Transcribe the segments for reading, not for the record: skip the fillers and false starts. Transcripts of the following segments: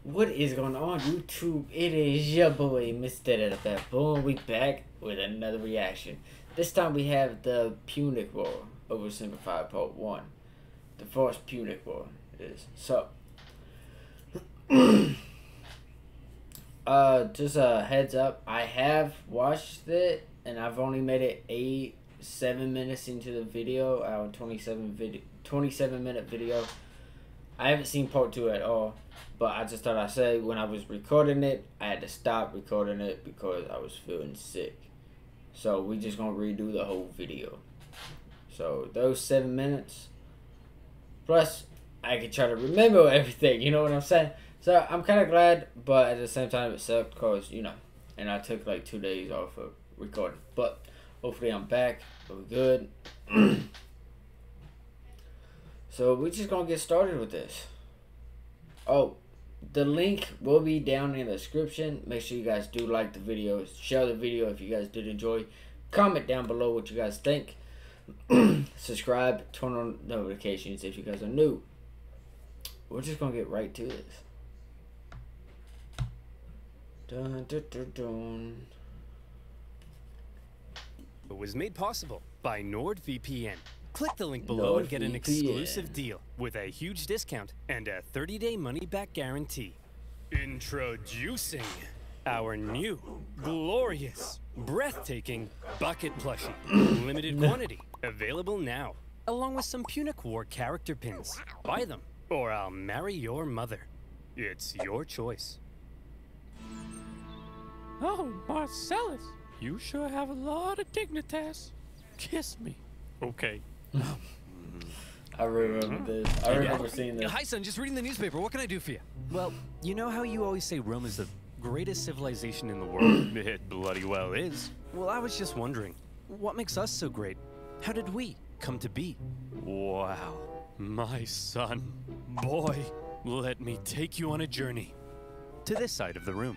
What is going on, YouTube? It is your boy, MrBaboon. We back with another reaction. This time we have the Punic War, OverSimplified Part 1. The first Punic War is. So, just a heads up, I have watched it, and I've only made it 7 minutes into the video, our 27-minute video. I haven't seen Part 2 at all. But I just thought I'd say when I was recording it, I had to stop recording it because I was feeling sick. So we just gonna redo the whole video. So those 7 minutes, plus I can try to remember everything, you know what I'm saying? So I'm kind of glad, but at the same time it sucked because, you know, and I took like 2 days off of recording. But hopefully I'm back, we're good. So we're just gonna get started with this. Oh, the link will be down in the description. Make sure you guys do like the video, share the video if you guys did enjoy, comment down below what you guys think, subscribe, turn on notifications if you guys are new. We're just gonna get right to this. Dun, dun, dun, dun. It was made possible by NordVPN. Click the link below and get an exclusive deal with a huge discount and a 30-day money-back guarantee. Introducing our new, glorious, breathtaking bucket plushie. Limited quantity, available now, along with some Punic War character pins. Buy them, or I'll marry your mother. It's your choice. Oh, Marcellus, you sure have a lot of dignitas. Kiss me. Okay. I remember this. I remember seeing this. Hi, son. Just reading the newspaper. What can I do for you? Well, you know how you always say Rome is the greatest civilization in the world? It bloody well is. Well, I was just wondering, what makes us so great? How did we come to be? Wow. My son. Boy, let me take you on a journey. To this side of the room.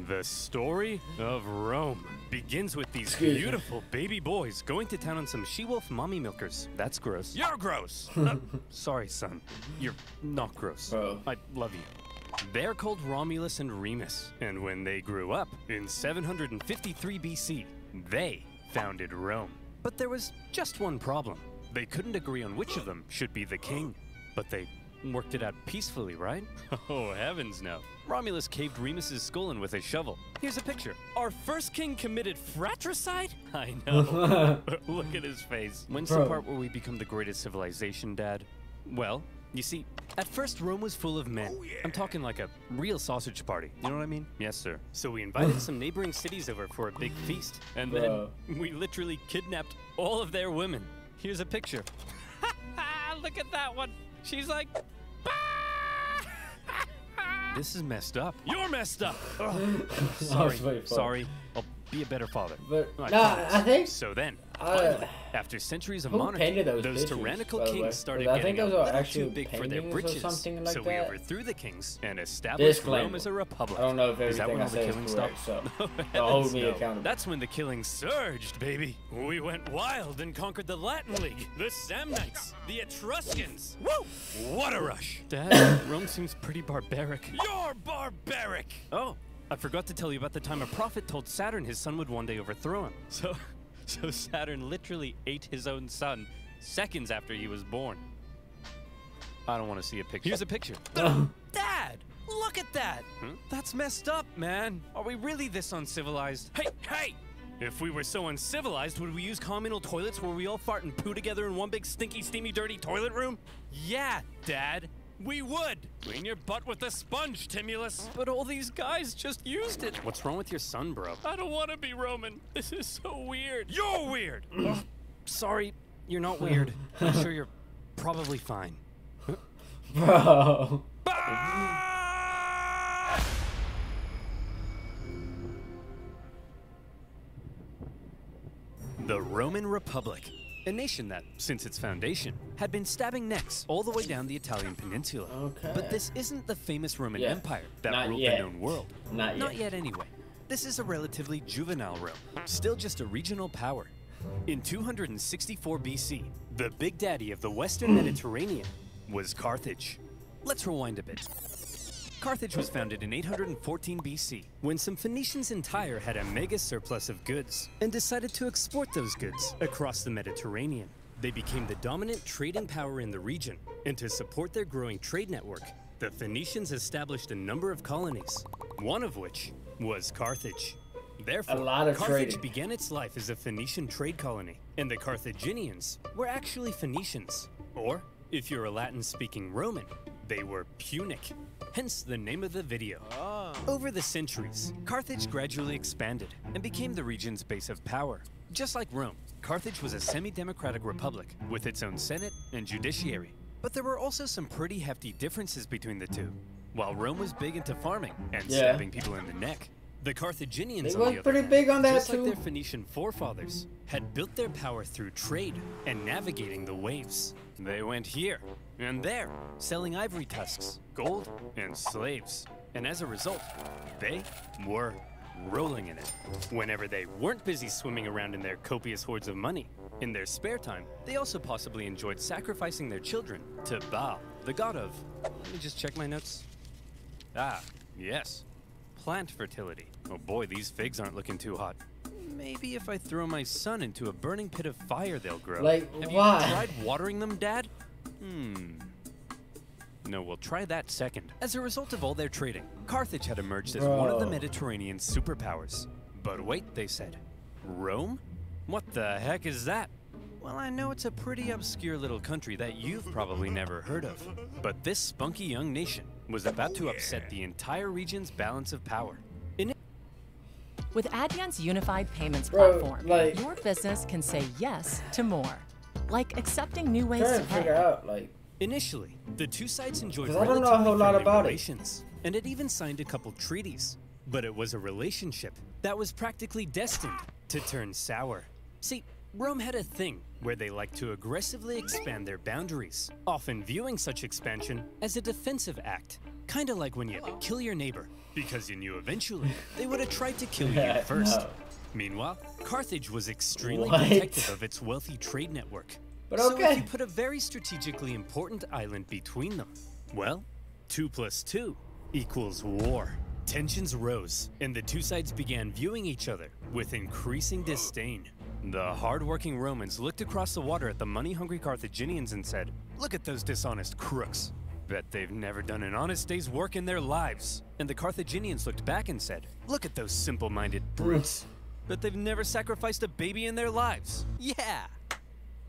The story of Rome begins with these beautiful baby boys going to town on some she-wolf mommy milkers. That's gross. You're gross! Sorry, son. You're not gross. Bro. I love you. They're called Romulus and Remus, and when they grew up, in 753 BC, they founded Rome. But there was just one problem. They couldn't agree on which of them should be the king. But they worked it out peacefully, right? Oh, heavens no. Romulus caved Remus's skull in with a shovel. Here's a picture. Our first king committed fratricide? I know. Look at his face. When's the part where we become the greatest civilization, Dad? Well, you see, at first Rome was full of men. I'm talking like a real sausage party. You know what I mean? Yes, sir. So we invited some neighboring cities over for a big feast. And then we literally kidnapped all of their women. Here's a picture. Look at that one. She's like, bah! This is messed up. You're messed up. Sorry. I'll be a better father. But I think so. Then, after centuries of who monarchy, those those pictures, tyrannical kings started getting a little too big for their britches. Like so that. we overthrew the kings and established Rome as a republic. I don't know if is that when everything all I the killing say is correct, stopped? so No, hold me no. accountable. That's when the killing surged, baby. We went wild and conquered the Latin League, the Samnites, the Etruscans. Woo! What a rush! Dad, Rome seems pretty barbaric. You're barbaric! Oh, I forgot to tell you about the time a prophet told Saturn his son would one day overthrow him. So Saturn literally ate his own son seconds after he was born. I don't want to see a picture. Here's a picture. Dad, look at that. That's messed up, man. Are we really this uncivilized? Hey! If we were so uncivilized, would we use communal toilets where we all fart and poo together in one big stinky, steamy, dirty toilet room? Yeah, Dad. We would! Clean your butt with a sponge, Timulus! But all these guys just used it! What's wrong with your son, bro? I don't want to be Roman. This is so weird. You're weird! Oh, sorry, you're not weird. I'm sure you're probably fine. Bro. The Roman Republic. A nation that, since its foundation, had been stabbing necks all the way down the Italian peninsula. Okay. But this isn't the famous Roman Empire that ruled the known world. Not yet anyway. This is a relatively juvenile Rome, still just a regional power. In 264 BC, the big daddy of the Western Mediterranean was Carthage. Let's rewind a bit. Carthage was founded in 814 BC, when some Phoenicians in Tyre had a mega surplus of goods and decided to export those goods across the Mediterranean. They became the dominant trading power in the region, and to support their growing trade network, the Phoenicians established a number of colonies, one of which was Carthage. Therefore, a lot of Carthage trading. began its life as a Phoenician trade colony, and the Carthaginians were actually Phoenicians. Or, if you're a Latin-speaking Roman, they were Punic, hence the name of the video. Over the centuries, Carthage gradually expanded and became the region's base of power. Just like Rome, Carthage was a semi-democratic republic with its own senate and judiciary. But there were also some pretty hefty differences between the two. While Rome was big into farming and stabbing people in the neck, the Carthaginians, They on was the other pretty hand, big on that just too. like their Phoenician forefathers, had built their power through trade and navigating the waves. They went here and there, selling ivory tusks, gold, and slaves. And as a result, they were rolling in it. Whenever they weren't busy swimming around in their copious hoards of money, in their spare time, they also possibly enjoyed sacrificing their children to Baal, the god of... Let me just check my notes. Ah, yes. Plant fertility. Oh boy, these figs aren't looking too hot. Maybe if I throw my son into a burning pit of fire, they'll grow. Like, Have why? you tried watering them, Dad? No, we'll try that second. As a result of all their trading, Carthage had emerged as one of the Bro. Mediterranean superpowers. But wait, they said. Rome? What the heck is that? Well, I know it's a pretty obscure little country that you've probably never heard of. But this spunky young nation was about to upset the entire region's balance of power. With Adyen's unified payments Bro, platform, like- your business can say yes to more. Like accepting new ways Trying to to figure pay. out, like, Initially, the two sides enjoyed 'Cause I don't know a whole lot relatively friendly about it. relations, and it even signed a couple treaties. But it was a relationship that was practically destined to turn sour. See, Rome had a thing where they liked to aggressively expand their boundaries, often viewing such expansion as a defensive act. Kinda like when you kill your neighbor, because you knew eventually they would have tried to kill you Yeah, first. no. Meanwhile, Carthage was extremely What? protective of its wealthy trade network. But So okay. if you put a very strategically important island between them, well, 2 + 2 equals war. Tensions rose, and the two sides began viewing each other with increasing disdain. The hard-working Romans looked across the water at the money-hungry Carthaginians and said, "Look at those dishonest crooks. Bet they've never done an honest day's work in their lives." And the Carthaginians looked back and said, "Look at those simple-minded brutes. Bet they've never sacrificed a baby in their lives." Yeah!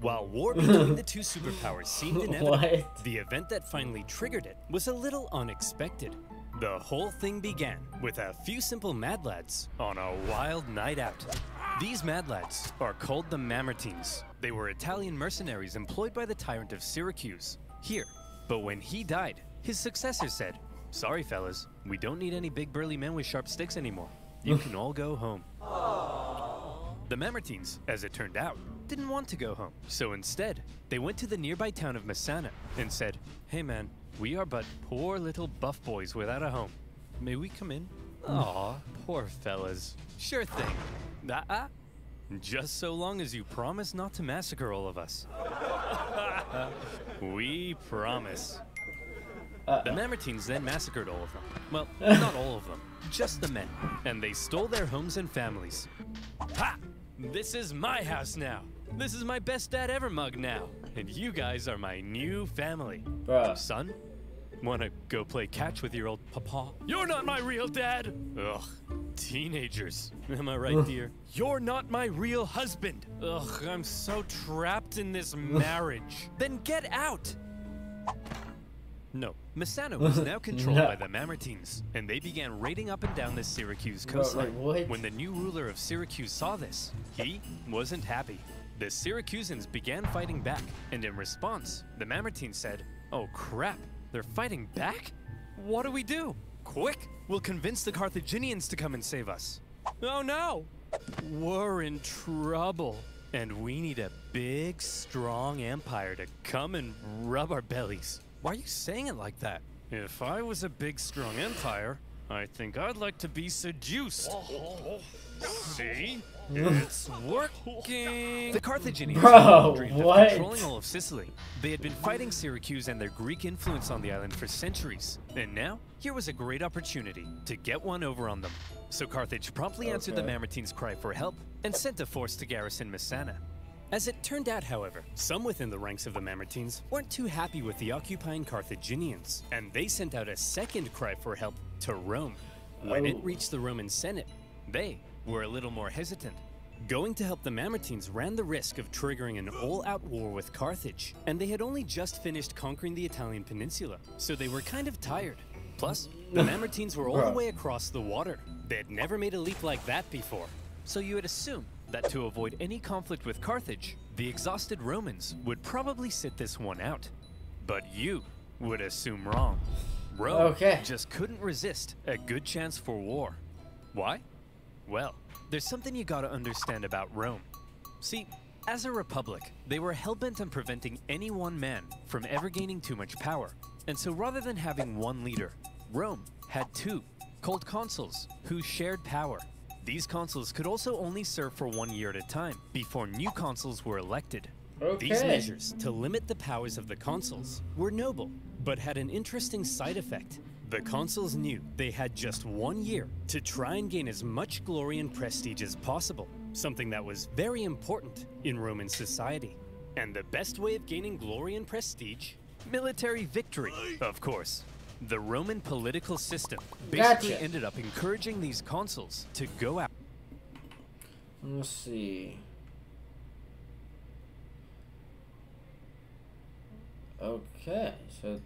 While war between the two superpowers seemed inevitable, What? the event that finally triggered it was a little unexpected. The whole thing began with a few simple mad lads on a wild night out. These mad lads are called the Mamertines. They were Italian mercenaries employed by the tyrant of Syracuse here. But when he died, his successor said, "Sorry fellas, we don't need any big burly men with sharp sticks anymore. You can all go home." The Mamertines, as it turned out, didn't want to go home. So instead, they went to the nearby town of Messana and said, "Hey man, we are but poor little buff boys without a home. May we come in?" Aw, poor fellas. Sure thing. Just so long as you promise not to massacre all of us. We promise. The Mamertines then massacred all of them. Well, not all of them, just the men. And they stole their homes and families. Ha! This is my house now. This is my best dad ever mug now. And you guys are my new family. Bruh. Son, wanna go play catch with your old papa? You're not my real dad! Ugh, teenagers. Am I right, dear? You're not my real husband. Ugh, I'm so trapped in this marriage. Then get out! No, Messana was now controlled by the Mamertines, and they began raiding up and down the Syracuse coastline. what? When the new ruler of Syracuse saw this, he wasn't happy. The Syracusans began fighting back, and in response, the Mamertines said, "Oh crap, they're fighting back? What do we do? Quick, we'll convince the Carthaginians to come and save us." Oh no! We're in trouble, and we need a big, strong empire to come and rub our bellies. Why are you saying it like that? If I was a big, strong empire, I think I'd like to be seduced. See? It's working! The Carthaginians Bro, dreamed what? of controlling all of Sicily. They had been fighting Syracuse and their Greek influence on the island for centuries. And now, here was a great opportunity to get one over on them. So Carthage promptly answered the Mamertine's cry for help and sent a force to garrison Messana. As it turned out, however, some within the ranks of the Mamertines weren't too happy with the occupying Carthaginians, and they sent out a second cry for help to Rome. When it reached the Roman Senate, they were a little more hesitant. Going to help the Mamertines ran the risk of triggering an all-out war with Carthage, and they had only just finished conquering the Italian peninsula, so they were kind of tired. Plus, the Mamertines were all the way across the water. They had never made a leap like that before. So you would assume that to avoid any conflict with Carthage, the exhausted Romans would probably sit this one out. But you would assume wrong. Rome just couldn't resist a good chance for war. Why? Well, there's something you gotta understand about Rome. See, as a republic, they were hell-bent on preventing any one man from ever gaining too much power. And so rather than having one leader, Rome had two, called consuls, who shared power. These consuls could also only serve for 1 year at a time before new consuls were elected. These measures to limit the powers of the consuls were noble, but had an interesting side effect. The consuls knew they had just 1 year to try and gain as much glory and prestige as possible, something that was very important in Roman society. And the best way of gaining glory and prestige? Military victory, of course. The Roman political system basically ended up encouraging these consuls to go out. Let's see. Okay, so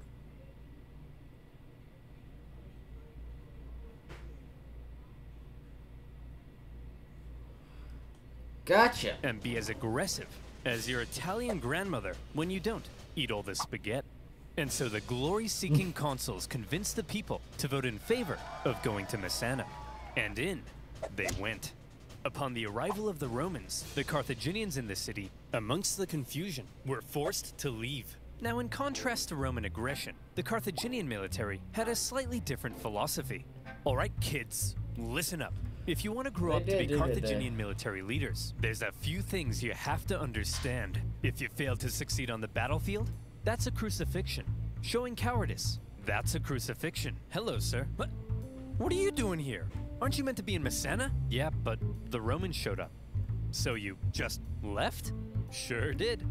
gotcha. And be as aggressive as your Italian grandmother when you don't eat all the spaghetti. And so the glory-seeking consuls convinced the people to vote in favor of going to Messana. And in they went. Upon the arrival of the Romans, the Carthaginians in the city, amongst the confusion, were forced to leave. Now, in contrast to Roman aggression, the Carthaginian military had a slightly different philosophy. All right, kids, listen up. If you want to grow up to be Carthaginian military leaders, there's a few things you have to understand. If you fail to succeed on the battlefield, that's a crucifixion. Showing cowardice, that's a crucifixion. Hello, sir. What are you doing here? Aren't you meant to be in Messana? Yeah, but the Romans showed up. So you just left? Sure did.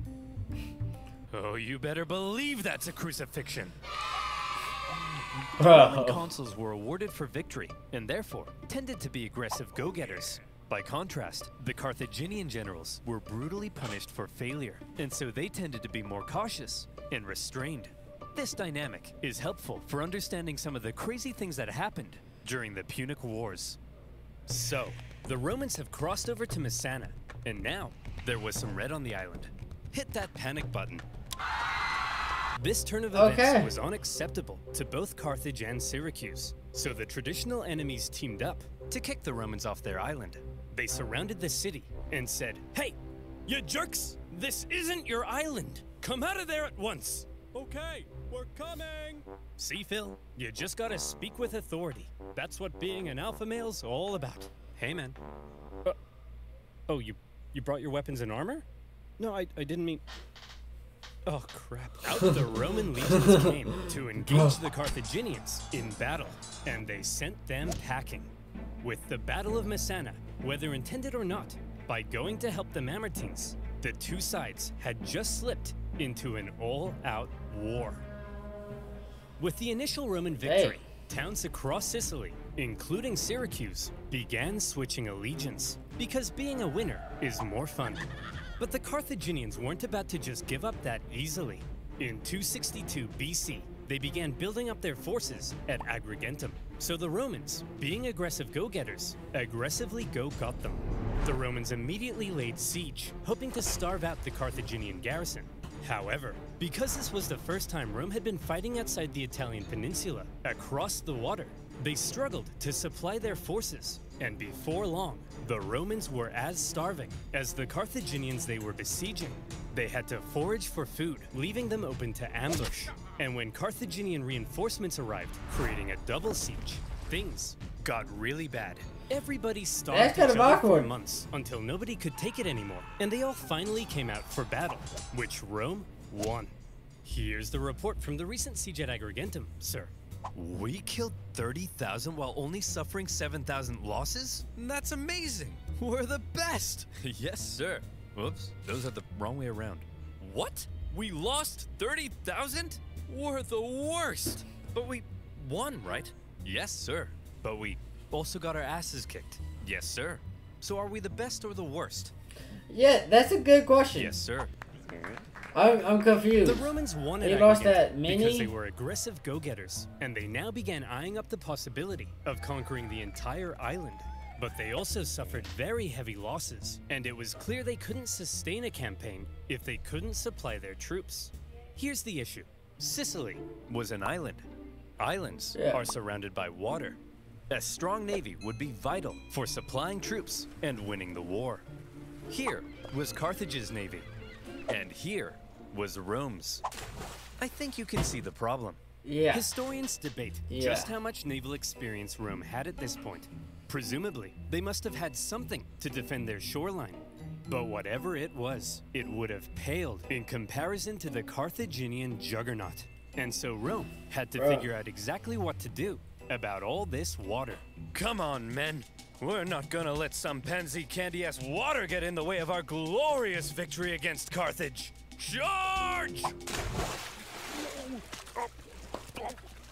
Oh, you better believe that's a crucifixion. The Roman consuls were awarded for victory, and therefore tended to be aggressive go-getters. By contrast, the Carthaginian generals were brutally punished for failure, and so they tended to be more cautious and restrained. This dynamic is helpful for understanding some of the crazy things that happened during the Punic Wars. So, the Romans have crossed over to Messana, and now there was some red on the island. Hit that panic button. This turn of events was unacceptable to both Carthage and Syracuse, so the traditional enemies teamed up to kick the Romans off their island. They surrounded the city and said, "Hey, you jerks! This isn't your island! Come out of there at once!" Okay, we're coming! See, Phil, you just gotta speak with authority. That's what being an alpha male's all about. Hey, man. Oh, you brought your weapons and armor? No, I didn't mean... Oh, crap. Out the Roman legions came to engage the Carthaginians in battle, and they sent them packing. With the Battle of Messana, whether intended or not, by going to help the Mamertines, the two sides had just slipped into an all-out war. With the initial Roman victory, towns across Sicily, including Syracuse, began switching allegiance, because being a winner is more fun. But the Carthaginians weren't about to just give up that easily. In 262 BC, they began building up their forces at Agrigentum. So the Romans, being aggressive go-getters, aggressively go-got them. The Romans immediately laid siege, hoping to starve out the Carthaginian garrison. However, because this was the first time Rome had been fighting outside the Italian peninsula, across the water, they struggled to supply their forces, and before long, the Romans were as starving as the Carthaginians they were besieging. They had to forage for food, leaving them open to ambush. And when Carthaginian reinforcements arrived, creating a double siege, things got really bad. Everybody starved That's kind each of other for awkward. months until nobody could take it anymore, and they all finally came out for battle, which Rome won. Here's the report from the recent siege at Agrigentum, sir. We killed 30,000 while only suffering 7,000 losses? That's amazing! We're the best! Yes, sir. Whoops, those are the wrong way around. What? We lost 30,000? We're the worst! But we won, right? Yes, sir. But we also got our asses kicked. Yes, sir. So are we the best or the worst? Yeah, that's a good question. Yes, sir. I'm confused. The Romans won at They lost Agrigentum that many? because they were aggressive go-getters, and they now began eyeing up the possibility of conquering the entire island. But they also suffered very heavy losses, and it was clear they couldn't sustain a campaign if they couldn't supply their troops. Here's the issue. Sicily was an island. Islands are surrounded by water. A strong navy would be vital for supplying troops and winning the war. Here was Carthage's navy, and here was Rome's. I think you can see the problem. Yeah. Historians debate just how much naval experience Rome had at this point. Presumably, they must have had something to defend their shoreline. But whatever it was, it would have paled in comparison to the Carthaginian juggernaut. And so Rome had to figure out exactly what to do about all this water. Come on, men. We're not gonna let some pansy candy-ass water get in the way of our glorious victory against Carthage. Charge!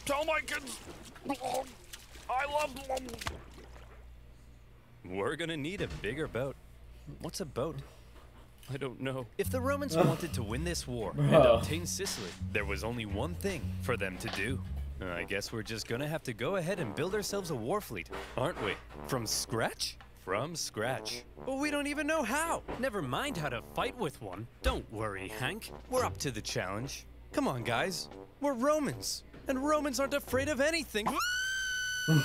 Tell my kids I love them. We're gonna need a bigger boat. What's a boat? I don't know. If the Romans wanted to win this war and obtain Sicily, there was only one thing for them to do. I guess we're just gonna have to go ahead and build ourselves a war fleet, aren't we? From scratch? From scratch. Well, we don't even know how. Never mind how to fight with one. Don't worry, Hank. We're up to the challenge. Come on, guys. We're Romans, and Romans aren't afraid of anything.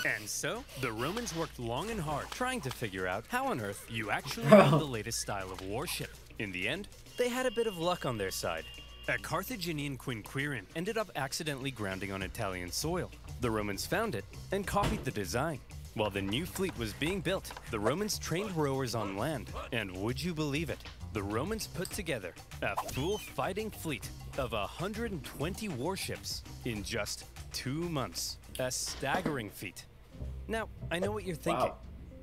And so, the Romans worked long and hard trying to figure out how on earth you actually build the latest style of warship. In the end, they had a bit of luck on their side. A Carthaginian quinquereme ended up accidentally grounding on Italian soil. The Romans found it and copied the design. While the new fleet was being built, the Romans trained rowers on land. And would you believe it? The Romans put together a full fighting fleet of 120 warships in just 2 months. A staggering feat. Now, I know what you're thinking,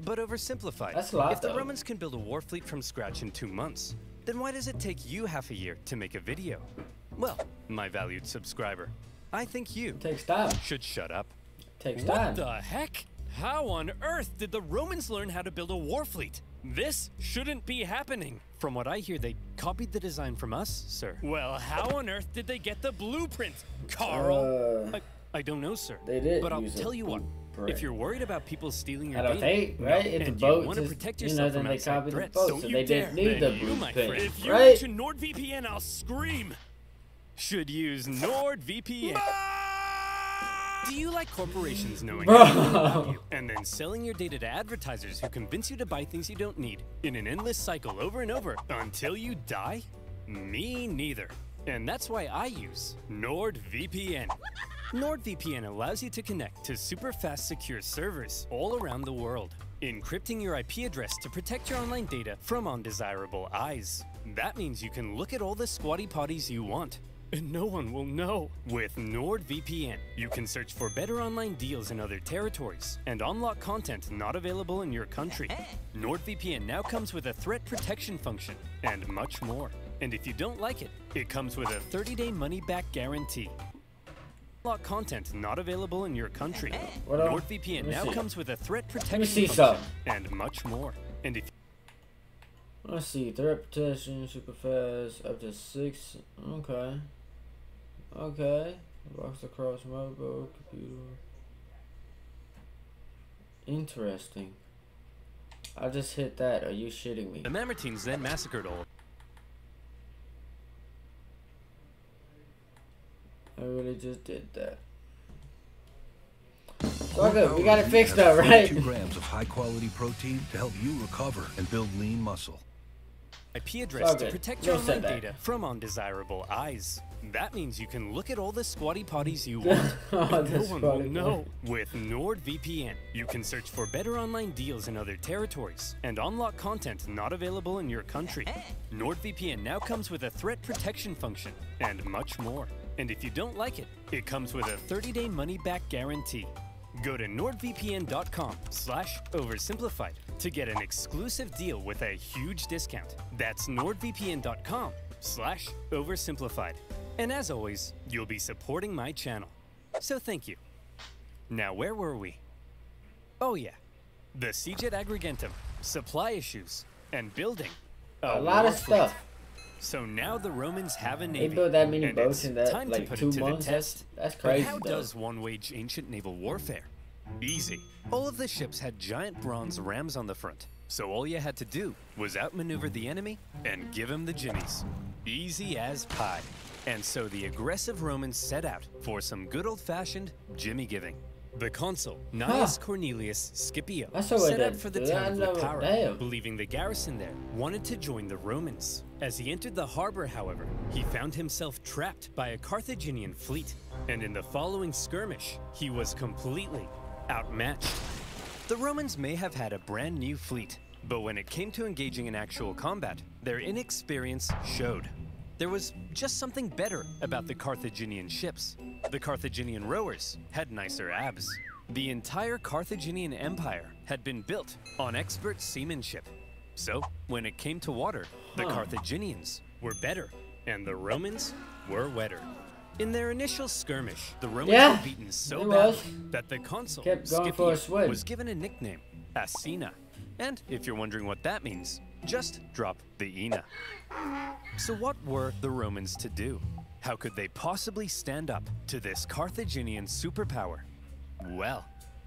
but oversimplified. That's a lot, if the though. Romans can build a war fleet from scratch in 2 months, then why does it take you half a year to make a video? Well, my valued subscriber, I think you Takes time. should shut up. Takes What time. the heck? How on earth did the Romans learn how to build a war fleet? This shouldn't be happening. From what I hear, they copied the design from us, sir. Well, how on earth did they get the blueprint, Carl? I don't know, sir. They did But I'll use a tell you what. blueprint. If you're worried about people stealing your Out of data, hate, right? If the and boat you want to just, protect you know, yourself then from they outside copied the threats, boat, don't so you they dare. didn't need the Then you, my friend, blueprint, if you right? mention NordVPN, I'll scream. Should use NordVPN. Do you like corporations knowing everything about you and then selling your data to advertisers who convince you to buy things you don't need in an endless cycle over and over until you die? Me neither. And that's why I use NordVPN. NordVPN allows you to connect to super fast secure servers all around the world, encrypting your IP address to protect your online data from undesirable eyes. That means you can look at all the squatty potties you want, and no one will know. With NordVPN, you can search for better online deals in other territories and unlock content not available in your country. NordVPN now comes with a threat protection function and much more. And if you don't like it, it comes with a 30-day money-back guarantee. Unlock content not available in your country. NordVPN now comes with a threat protection function and much more. And if Let's see, threat protection, super fast, up to 6. Okay. Okay. Box across mobile, computer. Interesting. I just hit that. Are you shitting me? the Mamertines then massacred all. I really just did that. So good. We got it fixed up, right? 2 grams of high-quality protein to help you recover and build lean muscle. IP address to good. protect your You'll set online that. data from undesirable eyes. That means you can look at all the squatty potties you want. Oh, No that's one will funny. know. With NordVPN, you can search for better online deals in other territories and unlock content not available in your country. NordVPN now comes with a threat protection function and much more. And if you don't like it, it comes with a 30-day money-back guarantee. Go to nordvpn.com/oversimplified to get an exclusive deal with a huge discount. That's nordvpn.com/oversimplified. And as always, you'll be supporting my channel. So thank you. Now where were we? Oh yeah, the Siege at Agrigentum, supply issues, and building A lot of war fleet. stuff. So now the Romans have a They navy. built that many and boats it's in that time to like put 2 it to the months. test. That's But crazy. how though. does one wage ancient naval warfare? Easy. All of the ships had giant bronze rams on the front, so all you had to do was outmaneuver the enemy and give him the jimmies. Easy as pie. And so the aggressive Romans set out for some good old-fashioned jimmy giving. The consul, Gnaeus Cornelius Scipio, That's the way set they out for the do it. I town of never- Lipara, damn. believing the garrison there wanted to join the Romans. As he entered the harbor, however, he found himself trapped by a Carthaginian fleet, and in the following skirmish, he was completely outmatched. The Romans may have had a brand new fleet, but when it came to engaging in actual combat, their inexperience showed. There was just something better about the Carthaginian ships. The Carthaginian rowers had nicer abs. The entire Carthaginian Empire had been built on expert seamanship. So, when it came to water, the Carthaginians were better, and the Romans were wetter. In their initial skirmish, the Romans Yeah, were beaten so it badly was. that the consul, Kept going for a Scipio, swim. was given a nickname, Asina. And if you're wondering what that means, just drop the Ina. So what were the Romans to do? How could they possibly stand up to this Carthaginian superpower? Well,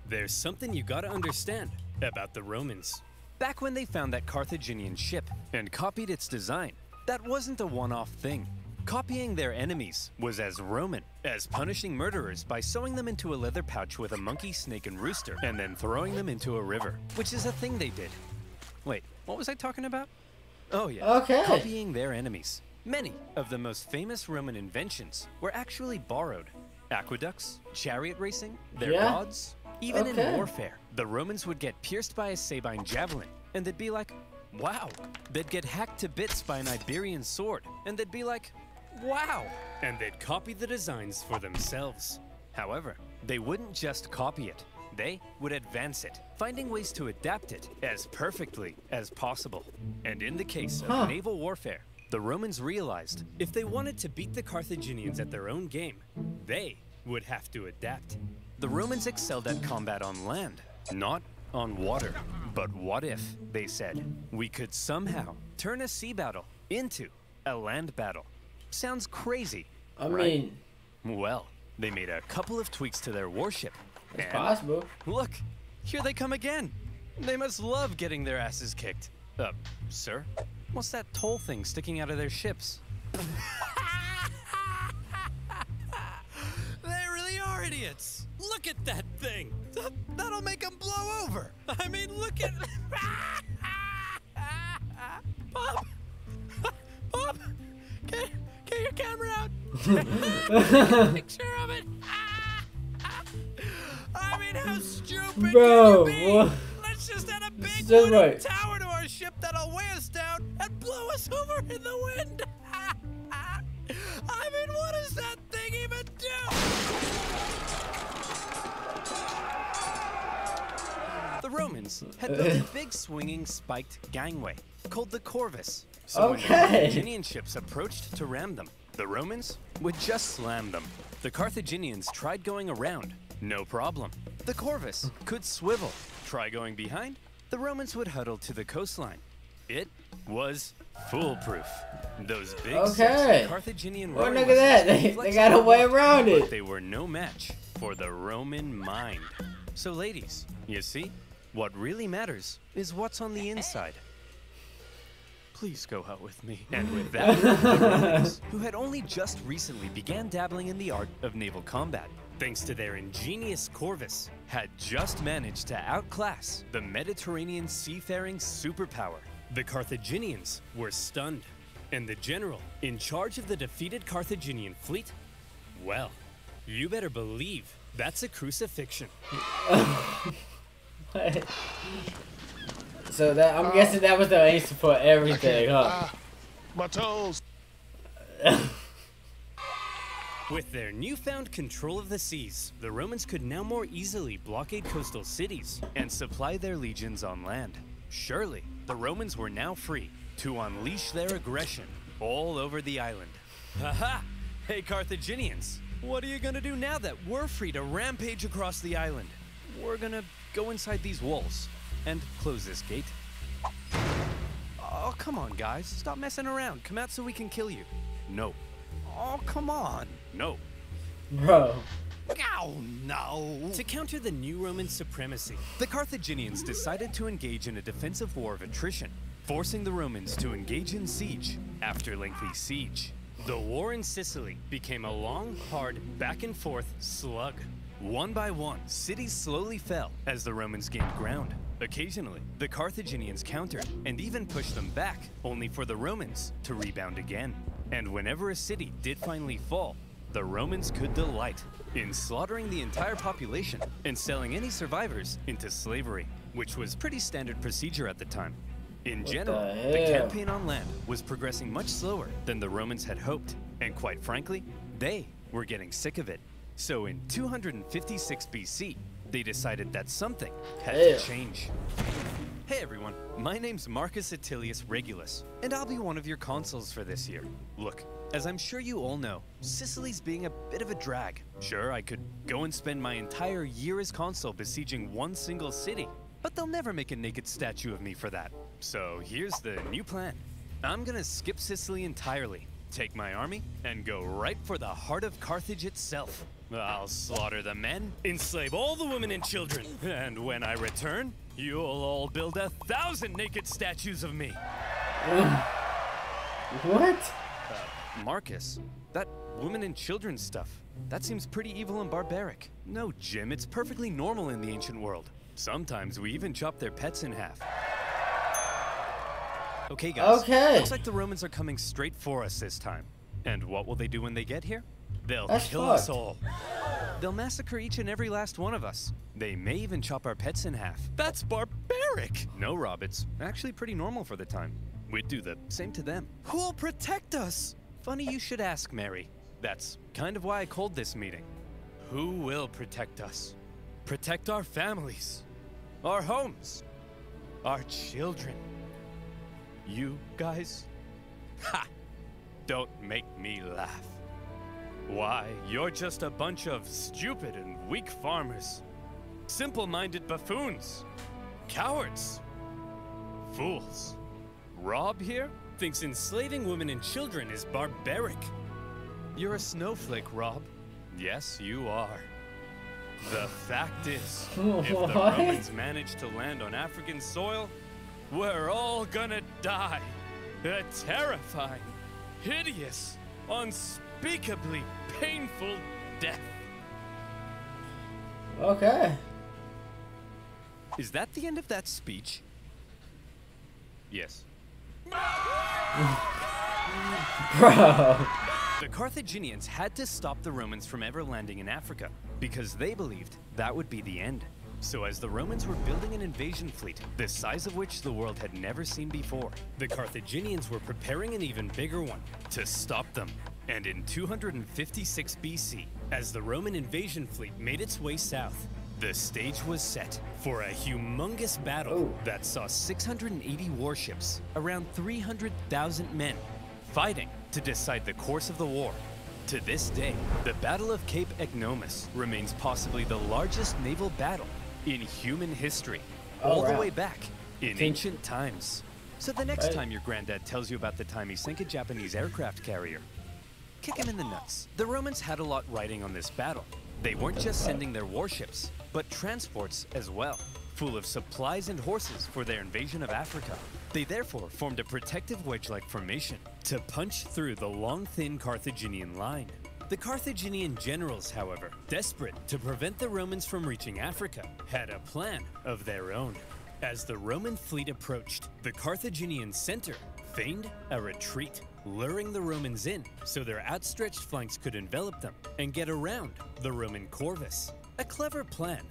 there's something you gotta understand about the Romans. Back when they found that Carthaginian ship and copied its design, that wasn't a one-off thing. Copying their enemies was as Roman as punishing murderers by sewing them into a leather pouch with a monkey, snake, and rooster, and then throwing them into a river, which is a thing they did. Wait, what was I talking about? Oh yeah, Okay. copying their enemies. Many of the most famous Roman inventions were actually borrowed. Aqueducts, chariot racing, their Yeah. gods. Even Okay. in warfare, the Romans would get pierced by a Sabine javelin, and they'd be like, wow. They'd get hacked to bits by an Iberian sword, and they'd be like, wow. And they'd copy the designs for themselves. However, they wouldn't just copy it. They would advance it, finding ways to adapt it as perfectly as possible. And in the case of naval warfare, the Romans realized if they wanted to beat the Carthaginians at their own game, they would have to adapt. The Romans excelled at combat on land, not on water. But what if, they said, we could somehow turn a sea battle into a land battle? Sounds crazy, I right? mean, Well, they made a couple of tweaks to their warship. it's and possible. look, here they come again. They must love getting their asses kicked. Sir? What's that toll thing sticking out of their ships? They really are idiots. Look at that thing. That'll make them blow over. I mean, look at... Bob! Bob! Get your camera out. Picture of it. I mean, how stupid Bro, can you be? what? Let's just add a big Just wooden right. tower to our ship that'll weigh us down and blow us over in the wind. I mean, what does that thing even do? The Romans had built a big swinging spiked gangway called the Corvus. So when the Okay. Carthaginian ships approached to ram them, the Romans would just slam them. The Carthaginians tried going around, no problem. The Corvus could swivel. Try going behind, the Romans would huddle to the coastline. It was foolproof. Those big sets Okay. of Carthaginian Well, rowing look at that. vessels were They flexible got a way enough, around but it. they were no match for the Roman mind. So ladies, you see, what really matters is what's on the inside. Please go out with me. And with that, the Romans, who had only just recently began dabbling in the art of naval combat, thanks to their ingenious Corvus, had just managed to outclass the Mediterranean seafaring superpower. The Carthaginians were stunned. And the general in charge of the defeated Carthaginian fleet? Well, you better believe that's a crucifixion. So that I'm guessing that was the answer for everything, huh? My toes. With their newfound control of the seas, the Romans could now more easily blockade coastal cities and supply their legions on land. Surely, the Romans were now free to unleash their aggression all over the island. Haha! Hey Carthaginians, what are you gonna do now that we're free to rampage across the island? We're gonna go inside these walls and close this gate. Oh, come on, guys. Stop messing around. Come out so we can kill you. No. Oh, come on. No. Bro. Oh, no. To counter the new Roman supremacy, The Carthaginians decided to engage in a defensive war of attrition, forcing the Romans to engage in siege after lengthy siege. the war in Sicily became a long, hard, back-and-forth slug. One by one, cities slowly fell as the Romans gained ground. Occasionally, the Carthaginians countered and even pushed them back, only for the Romans to rebound again. And whenever a city did finally fall, the Romans could delight in slaughtering the entire population and selling any survivors into slavery, which was pretty standard procedure at the time. In general, the campaign on land was progressing much slower than the Romans had hoped, and quite frankly, they were getting sick of it. So in 256 BC, they decided that something had to change. Hey everyone, my name's Marcus Attilius Regulus, and I'll be one of your consuls for this year. Look, as I'm sure you all know, Sicily's being a bit of a drag. Sure, I could go and spend my entire year as consul besieging one single city, but they'll never make a naked statue of me for that. So here's the new plan. I'm gonna skip Sicily entirely, take my army, and go right for the heart of Carthage itself. I'll slaughter the men, Enslave all the women and children. and when I return, you'll all build 1,000 naked statues of me. What? Marcus, that women and children stuff, that seems pretty evil and barbaric. No, Jim, it's perfectly normal in the ancient world. Sometimes we even chop their pets in half. Okay, guys. Okay. Looks like the Romans are coming straight for us this time. And what will they do when they get here? They'll That's kill us fucked. all. They'll massacre each and every last one of us. They may even chop our pets in half. That's barbaric. No, Rob, it's actually pretty normal for the time. We'd do the same to them. Who'll protect us? Funny you should ask, Mary. That's kind of why I called this meeting. Who will protect us? Protect our families, our homes, our children. You guys? Ha! Don't make me laugh. Why, you're just a bunch of stupid and weak farmers. Simple-minded buffoons. Cowards. Fools. Rob here Thinks enslaving women and children is barbaric. You're a snowflake, Rob. Yes, you are. The fact is, if the What? Romans manage to land on African soil, we're all gonna die. A terrifying, hideous, unspeakably painful death. Okay. Is that the end of that speech? Yes. Bro. The Carthaginians had to stop the Romans from ever landing in Africa because they believed that would be the end. So as the Romans were building an invasion fleet, the size of which the world had never seen before, The Carthaginians were preparing an even bigger one. to stop them. And in 256 BC, As the Roman invasion fleet made its way south, the stage was set for a humongous battle Oh. that saw 680 warships, around 300,000 men, fighting to decide the course of the war. To this day, the Battle of Cape Egnomus remains possibly the largest naval battle in human history, all the wow. way back in Think- ancient times. So the next Right. time your granddad tells you about the time he sank a Japanese aircraft carrier, kick him in the nuts. The Romans had a lot riding on this battle. They weren't just sending their warships, but transports as well, full of supplies and horses for their invasion of Africa. They therefore formed a protective wedge-like formation to punch through the long, thin Carthaginian line. the Carthaginian generals, however, desperate to prevent the Romans from reaching Africa, had a plan of their own. As the Roman fleet approached, the Carthaginian center feigned a retreat. luring the Romans in so their outstretched flanks could envelop them and get around the Roman corvus. A clever plan.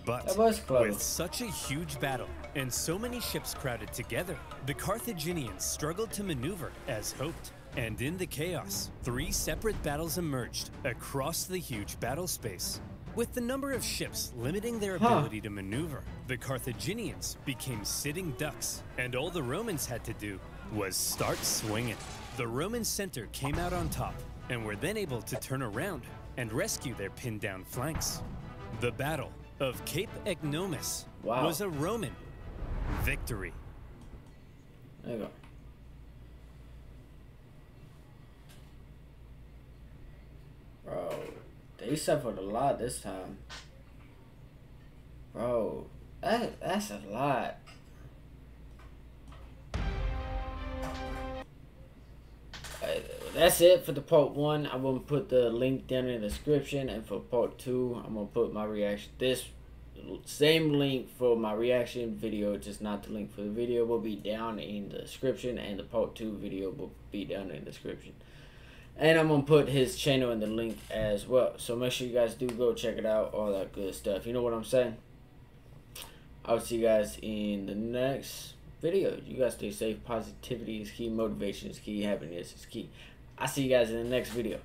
But That was clever. with such a huge battle and so many ships crowded together, the Carthaginians struggled to maneuver as hoped. And in the chaos, 3 separate battles emerged across the huge battle space. With the number of ships limiting their ability to maneuver, the Carthaginians became sitting ducks, and all the Romans had to do was start swinging. The Roman center came out on top, and were then able to turn around and rescue their pinned down flanks. The Battle of Cape Egnomus was a Roman victory. There you go. Bro, they suffered a lot this time. Bro, that's a lot. That's it for the part 1. I'm gonna put the link down in the description, and for part 2, I'm gonna put my reaction. This same link for my reaction video, just not the link for the video, will be down in the description, and the part 2 video will be down in the description. And I'm gonna put his channel in the link as well. So make sure you guys do go check it out, all that good stuff. You know what I'm saying? I'll see you guys in the next video. You guys stay safe. Positivity is key. Motivation is key. Happiness is key. I'll see you guys in the next video.